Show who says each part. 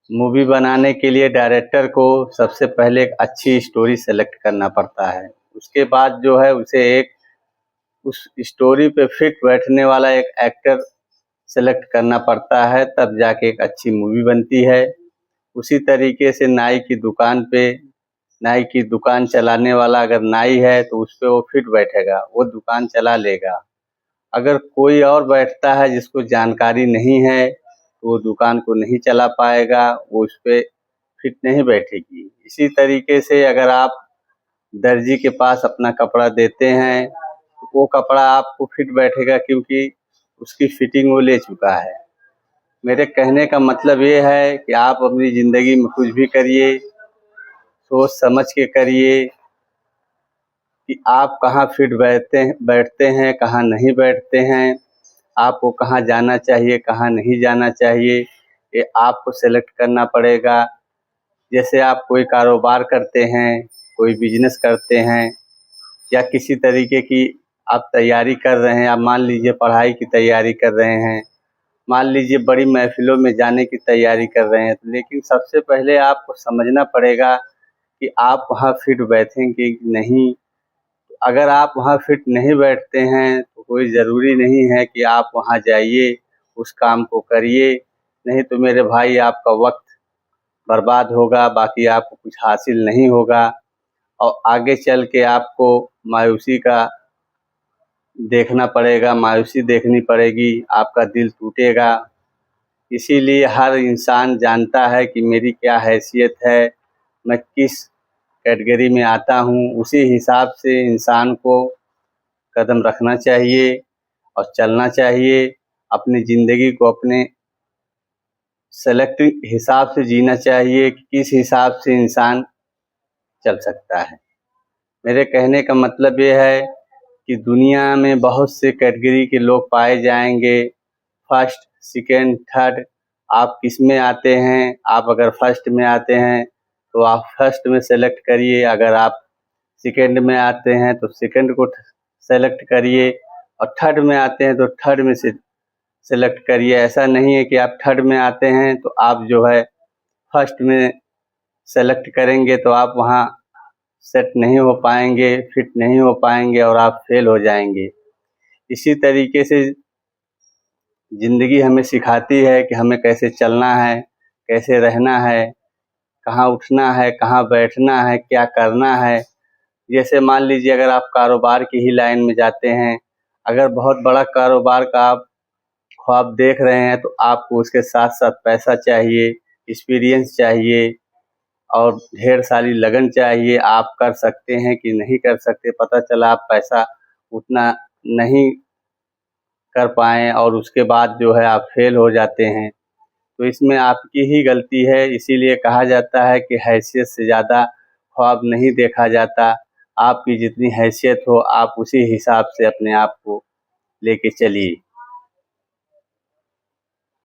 Speaker 1: Movie बनाने के लिए डायरेक्टर को सबसे पहले एक अच्छी स्टोरी सेलेक्ट करना पड़ता है। उसके बाद जो है उसे एक उस स्टोरी पे फिट बैठने वाला एक एक्टर सेलेक्ट करना पड़ता है, तब जाके एक अच्छी मूवी बनती है। उसी तरीके से नाई की दुकान चलाने वाला अगर नाई है तो उस पे वो फिट बैठेगा, वो दुकान चला लेगा। अगर कोई और बैठता है जिसको जानकारी नहीं है तो वो दुकान को नहीं चला पाएगा, वो उस पे फिट नहीं बैठेगी। इसी तरीके से अगर आप दर्जी के पास अपना कपड़ा देते हैं तो वो कपड़ा आपको फिट बैठेगा, क्योंकि उसकी फिटिंग वो ले चुका है। मेरे कहने का मतलब ये है कि आप अपनी ज़िंदगी में कुछ भी करिए, सोच समझ के करिए कि आप कहाँ फिट बैठते हैं, कहाँ नहीं बैठते हैं, आपको कहाँ जाना चाहिए, कहाँ नहीं जाना चाहिए, ये आपको सेलेक्ट करना पड़ेगा। जैसे आप कोई कारोबार करते हैं, कोई बिजनेस करते हैं या किसी तरीके की आप तैयारी कर रहे हैं, आप मान लीजिए पढ़ाई की तैयारी कर रहे हैं, मान लीजिए बड़ी महफिलों में जाने की तैयारी कर रहे हैं, लेकिन सबसे पहले आपको समझना पड़ेगा कि आप वहाँ फिट बैठेंगे कि नहीं। अगर आप वहाँ फिट नहीं बैठते हैं तो कोई ज़रूरी नहीं है कि आप वहाँ जाइए, उस काम को करिए, नहीं तो मेरे भाई आपका वक्त बर्बाद होगा, बाकी आपको कुछ हासिल नहीं होगा और आगे चल के आपको मायूसी का देखना पड़ेगा, मायूसी देखनी पड़ेगी, आपका दिल टूटेगा। इसीलिए हर इंसान जानता है कि मेरी क्या हैसियत है, मैं किस कैटेगरी में आता हूँ, उसी हिसाब से इंसान को कदम रखना चाहिए और चलना चाहिए। अपनी ज़िंदगी को अपने सेलेक्ट हिसाब से जीना चाहिए कि किस हिसाब से इंसान चल सकता है। मेरे कहने का मतलब ये है कि दुनिया में बहुत से कैटेगरी के लोग पाए जाएंगे, फर्स्ट, सेकेंड, थर्ड। आप किस में आते हैं? आप अगर फर्स्ट में आते हैं तो आप फर्स्ट में सेलेक्ट करिए, अगर आप सेकेंड में आते हैं तो सेकेंड को सेलेक्ट करिए और थर्ड में आते हैं तो थर्ड में से सेलेक्ट करिए। ऐसा नहीं है कि आप थर्ड में आते हैं तो आप जो है फर्स्ट में सेलेक्ट करेंगे तो आप वहाँ सेट नहीं हो पाएंगे, फिट नहीं हो पाएंगे और आप फेल हो जाएंगे। इसी तरीके से ज़िंदगी हमें सिखाती है कि हमें कैसे चलना है, कैसे रहना है, कहाँ उठना है, कहाँ बैठना है, क्या करना है। जैसे मान लीजिए अगर आप कारोबार की ही लाइन में जाते हैं, अगर बहुत बड़ा कारोबार का आप ख्वाब देख रहे हैं तो आपको उसके साथ साथ पैसा चाहिए, एक्सपीरियंस चाहिए और ढेर सारी लगन चाहिए। आप कर सकते हैं कि नहीं कर सकते, पता चला आप पैसा उतना नहीं कर पाएँ और उसके बाद जो है आप फेल हो जाते हैं, तो इसमें आपकी ही गलती है। इसीलिए कहा जाता है कि हैसियत से ज़्यादा ख्वाब नहीं देखा जाता। आपकी जितनी हैसियत हो आप उसी हिसाब से अपने आप को लेके चलिए।